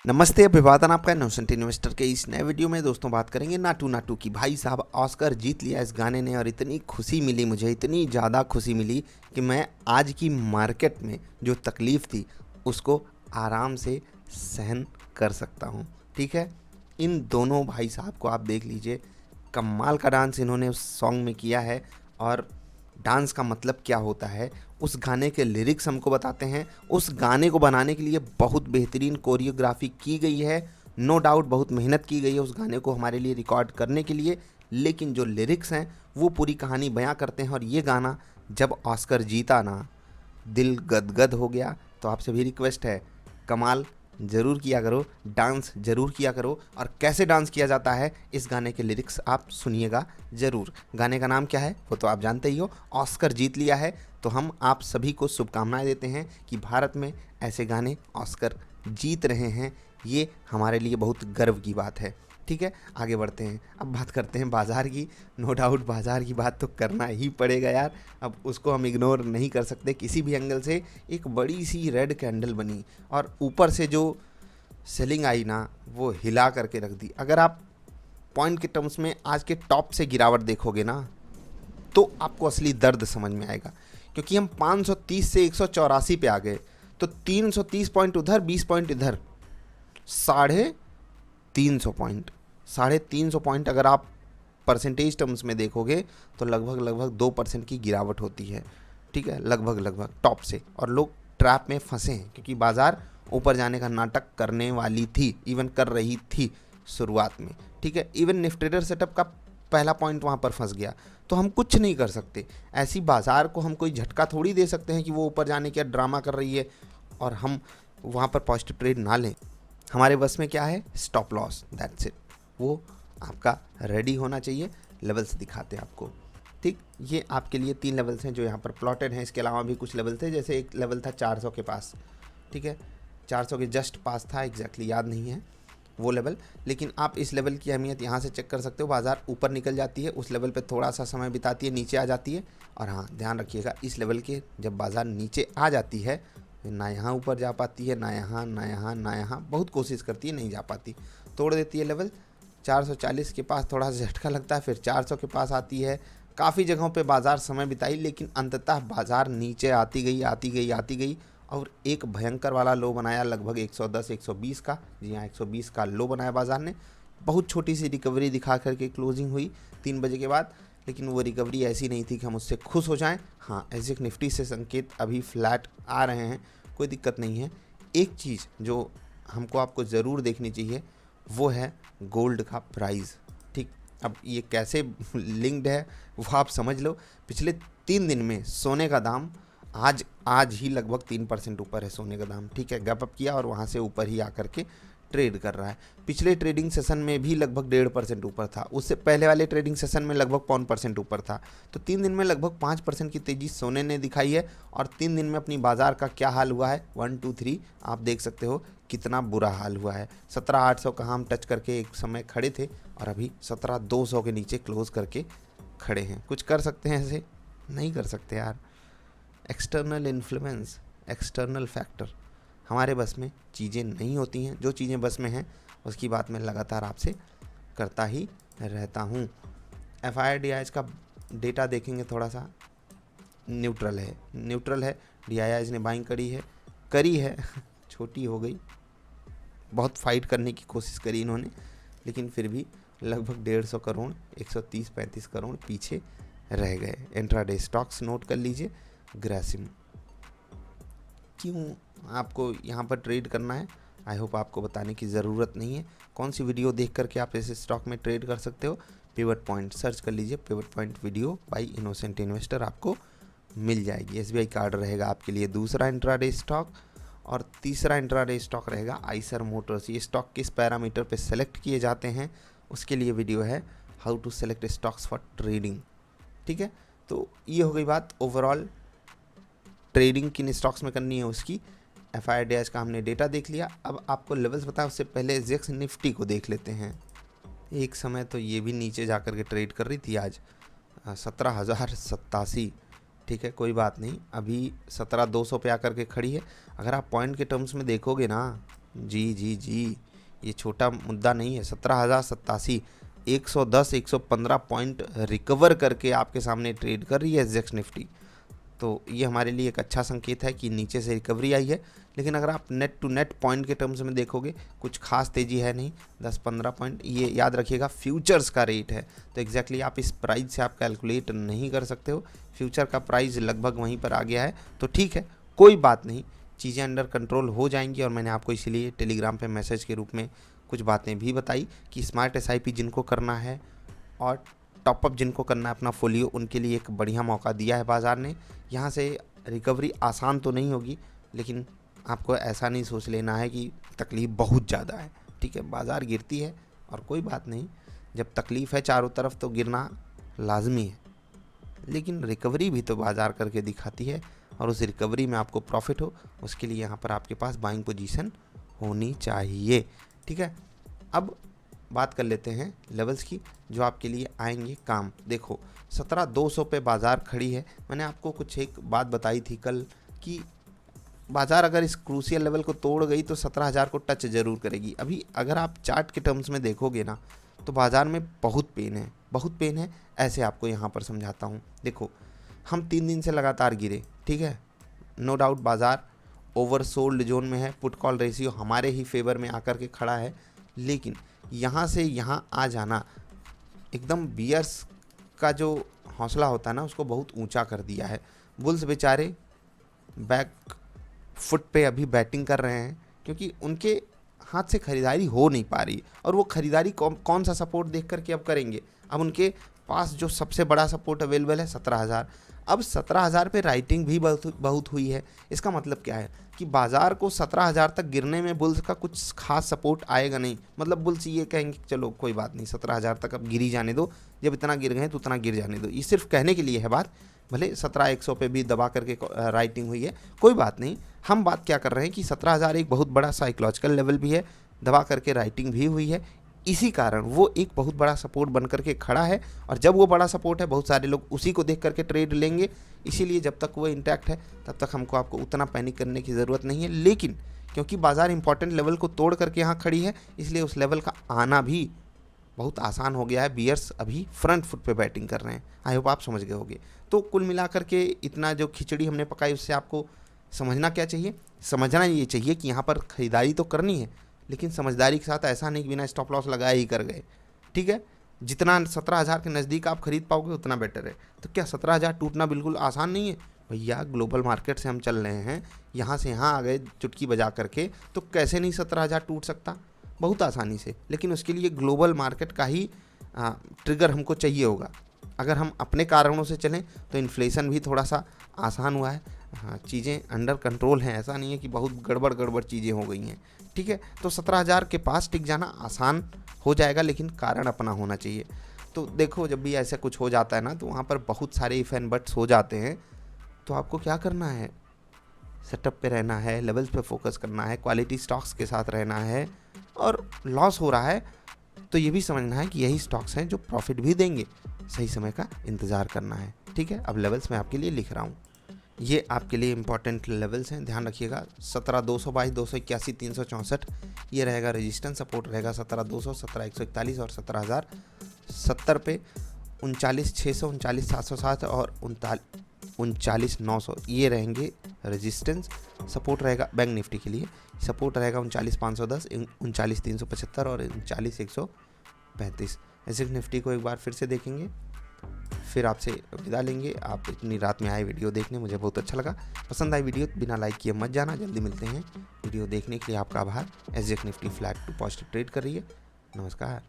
नमस्ते, अभिवादन आपका इनोसेंट इन्वेस्टर के इस नए वीडियो में। दोस्तों बात करेंगे नाटू नाटू की। भाई साहब ऑस्कर जीत लिया इस गाने ने और इतनी खुशी मिली मुझे, इतनी ज़्यादा खुशी मिली कि मैं आज की मार्केट में जो तकलीफ़ थी उसको आराम से सहन कर सकता हूँ। ठीक है, इन दोनों भाई साहब को आप देख लीजिए, कमाल का डांस इन्होंने उस सॉन्ग में किया है। और डांस का मतलब क्या होता है, उस गाने के लिरिक्स हमको बताते हैं। उस गाने को बनाने के लिए बहुत बेहतरीन कोरियोग्राफी की गई है, नो डाउट बहुत मेहनत की गई है उस गाने को हमारे लिए रिकॉर्ड करने के लिए। लेकिन जो लिरिक्स हैं वो पूरी कहानी बयां करते हैं। और ये गाना जब ऑस्कर जीता ना, दिल गदगद हो गया। तो आपसे भी रिक्वेस्ट है, कमाल ज़रूर किया करो, डांस ज़रूर किया करो। और कैसे डांस किया जाता है इस गाने के लिरिक्स आप सुनिएगा ज़रूर। गाने का नाम क्या है वो तो आप जानते ही हो, ऑस्कर जीत लिया है। तो हम आप सभी को शुभकामनाएं देते हैं कि भारत में ऐसे गाने ऑस्कर जीत रहे हैं, ये हमारे लिए बहुत गर्व की बात है। ठीक है, आगे बढ़ते हैं। अब बात करते हैं बाज़ार की। नो डाउट बाज़ार की बात तो करना ही पड़ेगा यार, अब उसको हम इग्नोर नहीं कर सकते किसी भी एंगल से। एक बड़ी सी रेड कैंडल बनी और ऊपर से जो सेलिंग आई ना, वो हिला करके रख दी। अगर आप पॉइंट के टर्म्स में आज के टॉप से गिरावट देखोगे ना, तो आपको असली दर्द समझ में आएगा। क्योंकि हम 530 से 184 पे आ गए, तो 330 पॉइंट उधर, 20 पॉइंट इधर, 350 पॉइंट, 350 पॉइंट अगर आप परसेंटेज टर्म्स में देखोगे तो लगभग 2% की गिरावट होती है। ठीक है, लगभग टॉप से। और लोग ट्रैप में फंसे हैं क्योंकि बाज़ार ऊपर जाने का नाटक करने वाली थी, इवन कर रही थी शुरुआत में। ठीक है, इवन निफ्टी ट्रेडर सेटअप का पहला पॉइंट वहाँ पर फंस गया। तो हम कुछ नहीं कर सकते, ऐसी बाज़ार को हम कोई झटका थोड़ी दे सकते हैं कि वो ऊपर जाने का ड्रामा कर रही है और हम वहाँ पर पॉजिटिव ट्रेड ना लें। हमारे बस में क्या है, स्टॉप लॉस, दैट्स इट। वो आपका रेडी होना चाहिए। लेवल्स दिखाते हैं आपको। ठीक, ये आपके लिए 3 लेवल्स हैं जो यहाँ पर प्लॉटेड हैं। इसके अलावा भी कुछ लेवल थे, जैसे एक लेवल था 400 के पास। ठीक है, 400 के जस्ट पास था, एग्जैक्टली याद नहीं है वो लेवल। लेकिन आप इस लेवल की अहमियत यहाँ से चेक कर सकते हो। बाज़ार ऊपर निकल जाती है, उस लेवल पे थोड़ा सा समय बिताती है, नीचे आ जाती है। और हाँ, ध्यान रखिएगा, इस लेवल के जब बाज़ार नीचे आ जाती है, ना यहाँ ऊपर जा पाती है, ना यहाँ ना यहाँ ना यहाँ, बहुत कोशिश करती है, नहीं जा पाती, तोड़ देती है लेवल। 440 के पास थोड़ा सा झटका लगता है, फिर 400 के पास आती है। काफ़ी जगहों पे बाज़ार समय बिताई, लेकिन अंततः बाज़ार नीचे आती गई और एक भयंकर वाला लो बनाया, लगभग 110-120 का। जी हाँ, 120 का लो बनाया बाज़ार ने। बहुत छोटी सी रिकवरी दिखा करके क्लोजिंग हुई 3 बजे के बाद, लेकिन वो रिकवरी ऐसी नहीं थी कि हम उससे खुश हो जाएं। हाँ, ऐसे निफ्टी से संकेत अभी फ्लैट आ रहे हैं, कोई दिक्कत नहीं है। एक चीज़ जो हमको आपको ज़रूर देखनी चाहिए वो है गोल्ड का प्राइस। ठीक, अब ये कैसे लिंक्ड है वो आप समझ लो। पिछले 3 दिन में सोने का दाम आज ही लगभग 3% ऊपर है सोने का दाम। ठीक है, गैप अप किया और वहाँ से ऊपर ही आकर के ट्रेड कर रहा है। पिछले ट्रेडिंग सेशन में भी लगभग 1.5% ऊपर था, उससे पहले वाले ट्रेडिंग सेशन में लगभग 0.5% ऊपर था। तो 3 दिन में लगभग 5% की तेज़ी सोने ने दिखाई है। और 3 दिन में अपनी बाज़ार का क्या हाल हुआ है, 1 2 3 आप देख सकते हो कितना बुरा हाल हुआ है। 17,800 का हम टच करके एक समय खड़े थे और अभी 17,200 के नीचे क्लोज करके खड़े हैं। कुछ कर सकते हैं ऐसे? नहीं कर सकते यार। एक्सटर्नल इन्फ्लुएंस, एक्सटर्नल फैक्टर हमारे बस में चीज़ें नहीं होती हैं। जो चीज़ें बस में हैं उसकी बात मैं लगातार आपसे करता ही रहता हूँ। FIDIs का डेटा देखेंगे, थोड़ा सा न्यूट्रल है। DIIs ने बाइंग करी है छोटी हो गई, बहुत फाइट करने की कोशिश करी इन्होंने, लेकिन फिर भी लगभग 150 करोड़, 130-135 करोड़ पीछे रह गए। इंट्राडे स्टॉक्स नोट कर लीजिए। ग्रासिम, क्यों आपको यहाँ पर ट्रेड करना है, आई होप आपको बताने की ज़रूरत नहीं है। कौन सी वीडियो देख करके आप ऐसे स्टॉक में ट्रेड कर सकते हो, पिवट पॉइंट सर्च कर लीजिए, pivot point video by innocent investor आपको मिल जाएगी। SBI कार्ड रहेगा आपके लिए दूसरा इंट्राडे स्टॉक, और तीसरा इंट्राडे स्टॉक रहेगा आइसर मोटर्स। ये स्टॉक किस पैरामीटर पे सेलेक्ट किए जाते हैं उसके लिए वीडियो है, how to select stocks for trading. ठीक है, तो ये हो गई बात ओवरऑल ट्रेडिंग किन स्टॉक्स में करनी है उसकी। FIDIs का हमने डेटा देख लिया। अब आपको लेवल्स बताया, उससे पहले जेक्स निफ्टी को देख लेते हैं। एक समय तो ये भी नीचे जा कर के ट्रेड कर रही थी, आज 17,087। ठीक है, कोई बात नहीं, अभी 17,200 पे आकर के खड़ी है। अगर आप पॉइंट के टर्म्स में देखोगे ना, जी जी जी, ये छोटा मुद्दा नहीं है। 17,087, 110 115 पॉइंट रिकवर करके आपके सामने ट्रेड कर रही है एसजेएक्स निफ्टी। तो ये हमारे लिए एक अच्छा संकेत है कि नीचे से रिकवरी आई है। लेकिन अगर आप नेट टू नेट पॉइंट के टर्म्स में देखोगे कुछ खास तेज़ी है नहीं, 10-15 पॉइंट। ये याद रखिएगा फ्यूचर्स का रेट है, तो एग्जैक्टली आप इस प्राइस से आप कैलकुलेट नहीं कर सकते हो। फ्यूचर का प्राइस लगभग वहीं पर आ गया है, तो ठीक है, कोई बात नहीं, चीज़ें अंडर कंट्रोल हो जाएंगी। और मैंने आपको इसीलिए टेलीग्राम पे मैसेज के रूप में कुछ बातें भी बताई कि स्मार्ट एसआईपी जिनको करना है और टॉपअप जिनको करना है अपना फोलियो, उनके लिए एक बढ़िया मौका दिया है बाज़ार ने। यहाँ से रिकवरी आसान तो नहीं होगी, लेकिन आपको ऐसा नहीं सोच लेना है कि तकलीफ़ बहुत ज़्यादा है। ठीक है, बाज़ार गिरती है और कोई बात नहीं, जब तकलीफ़ है चारों तरफ तो गिरना लाजमी है, लेकिन रिकवरी भी तो बाज़ार करके दिखाती है। और उस रिकवरी में आपको प्रॉफिट हो, उसके लिए यहाँ पर आपके पास बाइंग पोजीशन होनी चाहिए। ठीक है, अब बात कर लेते हैं लेवल्स की जो आपके लिए आएंगे काम। देखो 17,200 पे बाज़ार खड़ी है। मैंने आपको कुछ एक बात बताई थी कल कि बाज़ार अगर इस क्रूशियल लेवल को तोड़ गई तो 17,000 को टच ज़रूर करेगी। अभी अगर आप चार्ट के टर्म्स में देखोगे ना, तो बाज़ार में बहुत पेन है, बहुत पेन है। ऐसे आपको यहाँ पर समझाता हूँ। देखो, हम 3 दिन से लगातार गिरे, ठीक है, नो डाउट बाज़ार ओवरसोल्ड जोन में है, पुट कॉल रेशियो हमारे ही फेवर में आकर के खड़ा है। लेकिन यहाँ से यहाँ आ जाना एकदम बियर्स का जो हौसला होता है ना, उसको बहुत ऊंचा कर दिया है। बुल्स बेचारे बैक फुट पे अभी बैटिंग कर रहे हैं, क्योंकि उनके हाथ से खरीदारी हो नहीं पा रही। और वो खरीदारी कौन सा सपोर्ट देख करके अब करेंगे। अब उनके पास जो सबसे बड़ा सपोर्ट अवेलेबल है 17,000। अब 17,000 पे राइटिंग भी बहुत हुई है। इसका मतलब क्या है कि बाज़ार को 17,000 तक गिरने में बुल्स का कुछ खास सपोर्ट आएगा नहीं। मतलब बुल्स ये कहेंगे चलो कोई बात नहीं, 17,000 तक अब गिर ही जाने दो, जब इतना गिर गए तो उतना गिर जाने दो। ये सिर्फ कहने के लिए है बात। भले 17,100 पे भी दबा करके राइटिंग हुई है, कोई बात नहीं। हम बात क्या कर रहे हैं कि 17,000 एक बहुत बड़ा साइकोलॉजिकल लेवल भी है, दबा करके राइटिंग भी हुई है। इसी कारण वो एक बहुत बड़ा सपोर्ट बन करके खड़ा है। और जब वो बड़ा सपोर्ट है, बहुत सारे लोग उसी को देख करके ट्रेड लेंगे। इसीलिए जब तक वो इंटैक्ट है तब तक हमको आपको उतना पैनिक करने की ज़रूरत नहीं है। लेकिन क्योंकि बाज़ार इंपॉर्टेंट लेवल को तोड़ करके यहाँ खड़ी है, इसलिए उस लेवल का आना भी बहुत आसान हो गया है। बियर्स अभी फ्रंट फुट पे बैटिंग कर रहे हैं। आई होप आप समझ गए होंगे। तो कुल मिलाकर के इतना जो खिचड़ी हमने पकाई, उससे आपको समझना क्या चाहिए? समझना ये चाहिए कि यहाँ पर खरीदारी तो करनी है, लेकिन समझदारी के साथ। ऐसा नहीं कि बिना स्टॉप लॉस लगाए ही कर गए। ठीक है, जितना 17,000 के नज़दीक आप खरीद पाओगे उतना बेटर है। तो क्या 17,000 टूटना बिल्कुल आसान नहीं है? भैया ग्लोबल मार्केट से हम चल रहे हैं, यहाँ से यहाँ आ गए चुटकी बजा करके, तो कैसे नहीं 17,000 टूट सकता? बहुत आसानी से। लेकिन उसके लिए ग्लोबल मार्केट का ही ट्रिगर हमको चाहिए होगा। अगर हम अपने कारणों से चलें तो इन्फ्लेशन भी थोड़ा सा आसान हुआ है। हाँ, चीज़ें अंडर कंट्रोल हैं, ऐसा नहीं है कि बहुत गड़बड़ चीज़ें हो गई हैं। ठीक है, तो 17,000 के पास टिक जाना आसान हो जाएगा, लेकिन कारण अपना होना चाहिए। तो देखो, जब भी ऐसा कुछ हो जाता है ना, तो वहाँ पर बहुत सारे इफ़ एंड बट्स हो जाते हैं। तो आपको क्या करना है? सेटअप पे रहना है, लेवल्स पे फोकस करना है, क्वालिटी स्टॉक्स के साथ रहना है। और लॉस हो रहा है तो ये भी समझना है कि यही स्टॉक्स हैं जो प्रॉफिट भी देंगे। सही समय का इंतज़ार करना है। ठीक है, अब लेवल्स मैं आपके लिए लिख रहा हूँ। ये आपके लिए इंपॉर्टेंट लेवल्स हैं, ध्यान रखिएगा। 17,222, 281, 364 ये रहेगा रेजिस्टेंस। सपोर्ट रहेगा 17,200, 17,141 और 17,070 पे। 39,600, 39,707 और 39,900 ये रहेंगे रेजिस्टेंस। सपोर्ट रहेगा बैंक निफ्टी के लिए, सपोर्ट रहेगा 39,510, 39,375 और 39,135। एसजेएक्स निफ्टी को एक बार फिर से देखेंगे, फिर आपसे विदा लेंगे। आप इतनी रात में आए वीडियो देखने, मुझे बहुत अच्छा लगा। पसंद आई वीडियो बिना लाइक किए मत जाना। जल्दी मिलते हैं। वीडियो देखने के लिए आपका आभार। SGX Nifty flat to positive trade कर रही है। नमस्कार।